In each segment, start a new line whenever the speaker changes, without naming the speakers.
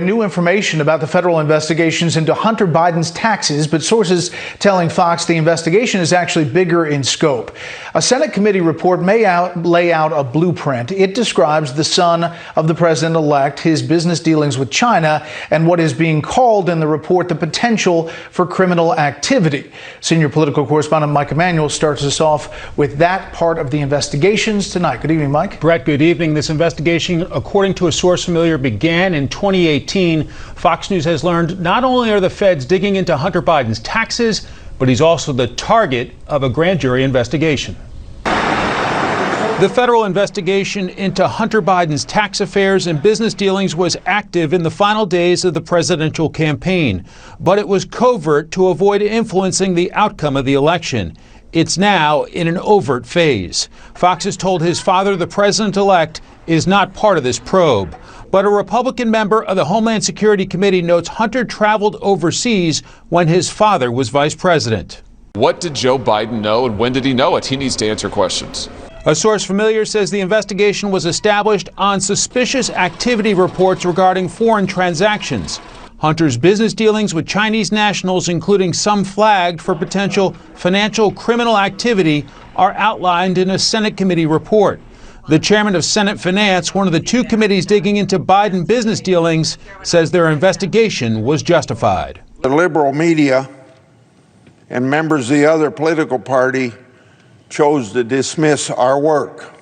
New information about the federal investigations into Hunter Biden's taxes, but sources telling Fox the investigation is actually bigger in scope. A Senate committee report may lay out a blueprint. It describes the son of the president-elect, his business dealings with China, and what is being called in the report the potential for criminal activity. Senior political correspondent Mike Emanuel starts us off with that part of the investigations tonight. Good evening, Mike.
Brett, good evening. This investigation, according to a source familiar, began in 2018. Fox News has learned not only are the feds digging into Hunter Biden's taxes, but he's also the target of a grand jury investigation. The federal investigation into Hunter Biden's tax affairs and business dealings was active in the final days of the presidential campaign, but it was covert to avoid influencing the outcome of the election. It's now in an overt phase. Fox has told his father, the president-elect, is not part of this probe. But a Republican member of the Homeland Security Committee notes Hunter traveled overseas when his father was vice president.
What did Joe Biden know, and when did he know it? He needs to answer questions.
A source familiar says the investigation was established on suspicious activity reports regarding foreign transactions. Hunter's business dealings with Chinese nationals, including some flagged for potential financial criminal activity, are outlined in a Senate committee report. The chairman of Senate Finance, one of the two committees digging into Biden business dealings, says their investigation was justified.
The liberal media and members of the other political party chose to dismiss our work.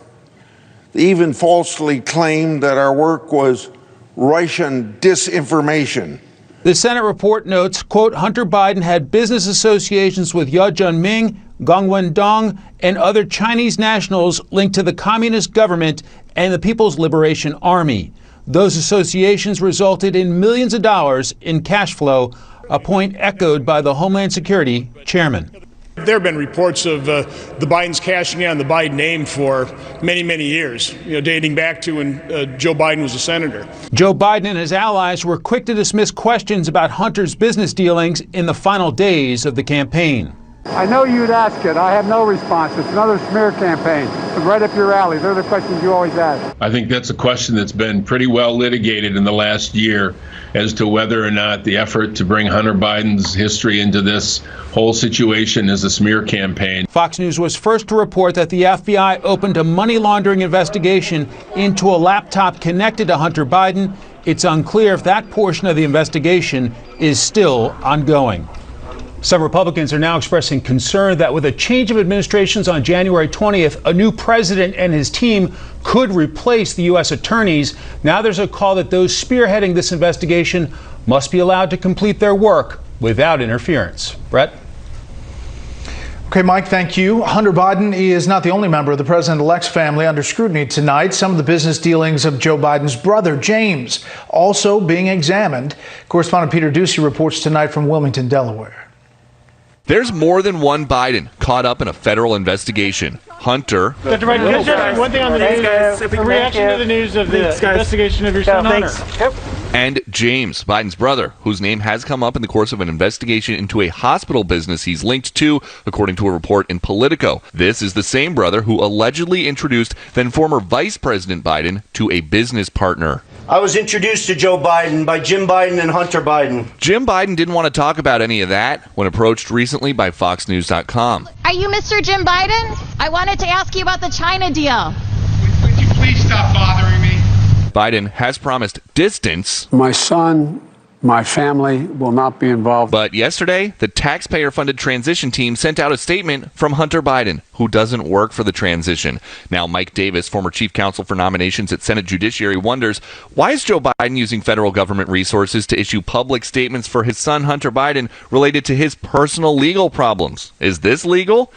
They even falsely claimed that our work was Russian disinformation.
The Senate report notes, quote, Hunter Biden had business associations with Ye Jianming, Gong Wendong, and other Chinese nationals linked to the communist government and the People's Liberation Army. Those associations resulted in millions of dollars in cash flow, a point echoed by the Homeland Security chairman.
There have been reports of the Bidens cashing in on the Biden name for many, many years, dating back to when Joe Biden was a senator.
Joe Biden and his allies were quick to dismiss questions about Hunter's business dealings in the final days of the campaign.
I know you'd ask it. I have no response. It's another smear campaign. It's right up your alley. They're the questions you always ask.
I think that's a question that's been pretty well litigated in the last year as to whether or not the effort to bring Hunter Biden's history into this whole situation is a smear campaign.
Fox News was first to report that the FBI opened a money laundering investigation into a laptop connected to Hunter Biden. It's unclear if that portion of the investigation is still ongoing. Some Republicans are now expressing concern that with a change of administrations on January 20th, a new president and his team could replace the U.S. attorneys. Now there's a call that those spearheading this investigation must be allowed to complete their work without interference. Brett?
Okay, Mike, thank you. Hunter Biden is not the only member of the president-elect's family under scrutiny tonight. Some of the business dealings of Joe Biden's brother, James, also being examined. Correspondent Peter Ducey reports tonight from Wilmington, Delaware.
There's more than one Biden caught up in a federal investigation. Hunter.
Dr. Biden, one thing on the news, a reaction to the news of the investigation of your son, Hunter.
And James, Biden's brother, whose name has come up in the course of an investigation into a hospital business he's linked to, according to a report in Politico. This is the same brother who allegedly introduced then former Vice President Biden to a business partner.
I was introduced to Joe Biden by Jim Biden and Hunter Biden.
Jim Biden didn't want to talk about any of that when approached recently by FoxNews.com.
Are you Mr. Jim Biden? I wanted to ask you about the China deal.
Would you please stop bothering me?
Biden has promised distance.
My son, my family will not be involved.
But yesterday, the taxpayer-funded transition team sent out a statement from Hunter Biden, who doesn't work for the transition. Now, Mike Davis, former chief counsel for nominations at Senate Judiciary, wonders, why is Joe Biden using federal government resources to issue public statements for his son, Hunter Biden, related to his personal legal problems? Is this legal?